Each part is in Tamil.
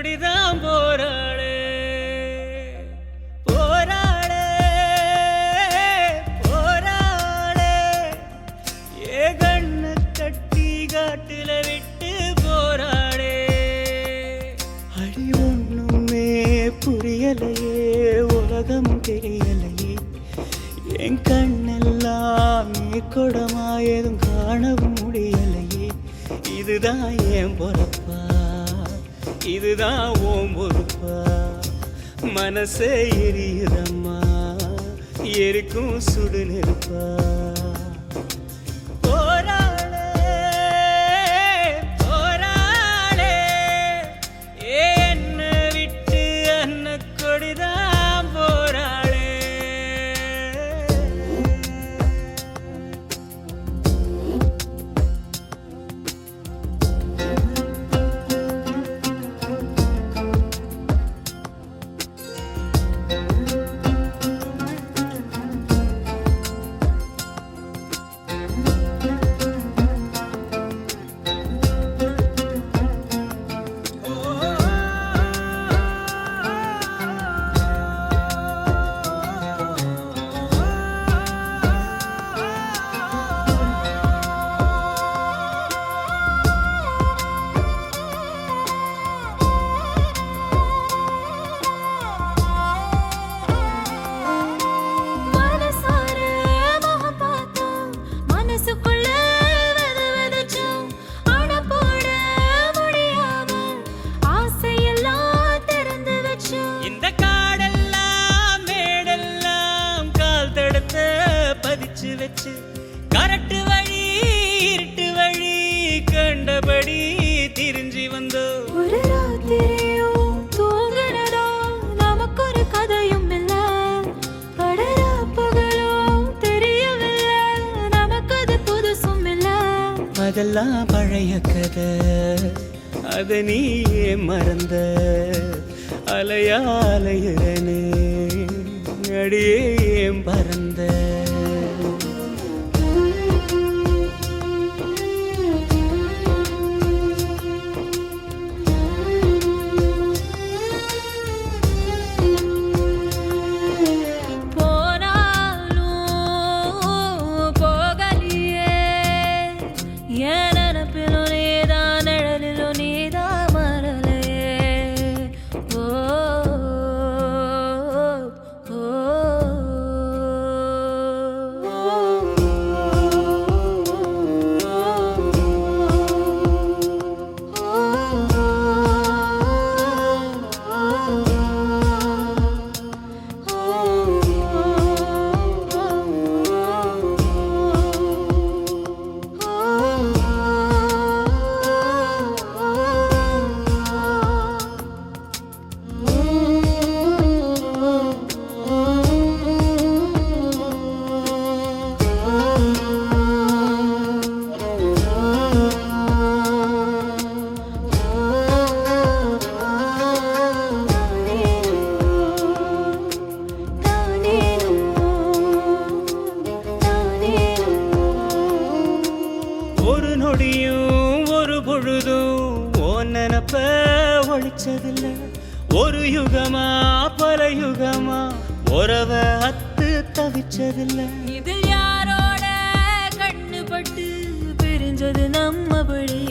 கொடிதான் போராளே போராளே போராளே ஏ கண்ண கட்டி காட்டுல விட்டு போராளே அடி ஒண்ணுமே புரியலையே உலகம் தெரியலையே என் கண்ணெல்லாம் நீ கொடமா எதுவும் காணவும் முடியலையே இதுதான் ஏன் பொறப்பா இதுதான் ஓம் பொறுப்பா மனசே எரியுதம்மா எரிக்கும் சுடு நெருப்பா போராளே போராளே என்ன விட்டு அன்ன கொடிதான் போராளே வச்சு கரட்டு வழி இருட்டு வழி கண்டபடி திரிஞ்சி வந்தோ ஒரு ராத்திரியும் தூங்குனதோ நமக்கு ஒரு கதையும் இல்ல படரா பகலும் தெரியவில்லை நமக்கு அது புதுசும் இல்ல அதெல்லாம் பழைய கதை அத நீ மறந்த அலையா அலையுறனே அடியே பறந்த ஒரு நொடியும் ஒரு பொழுதும் ஓன் நினப்ப ஒழிச்சதில்ல ஒரு யுகமா பல யுகமா உறவ அத்து தவிச்சதில்ல இதில் யாரோட கண்ணுபட்டு பிரிஞ்சது நம்மபடி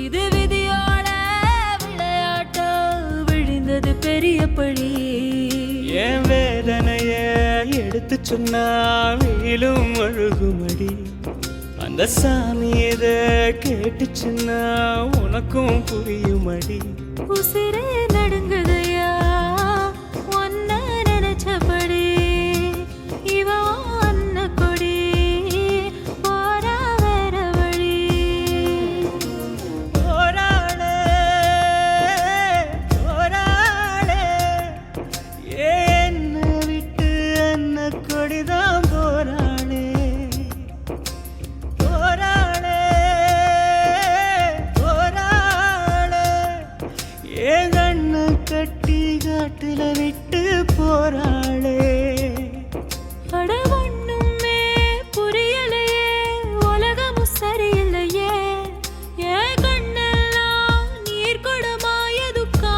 இது விதியோட விளையாட்டா விழுந்தது பெரியபடி என் வேதனைய எடுத்து சொன்னா வீழும் அழுகுமடி அந்த சாமி எத கேட்டுச்சுன்னா உனக்கும் புரியுமடி உசிரே நடுங்குதையா ஒன்ன நினைச்சபடி இவ அன்ன கொடி போரா வேற வழி போராளே போராளே என்ன விட்டு அன்ன கொடிதான் போராளே போராளே போராளே ஏ கண்ண கட்டி காட்டுல விட்டு போராளே அட ஒண்ணுமே புரியலையே உலகமும் சரியில்லையே ஏன் கண்ணெல்லாம் நீர் கொடமா எதுக்கா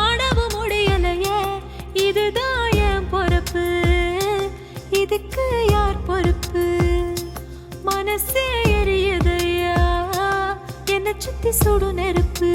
சுடு நெருப்பு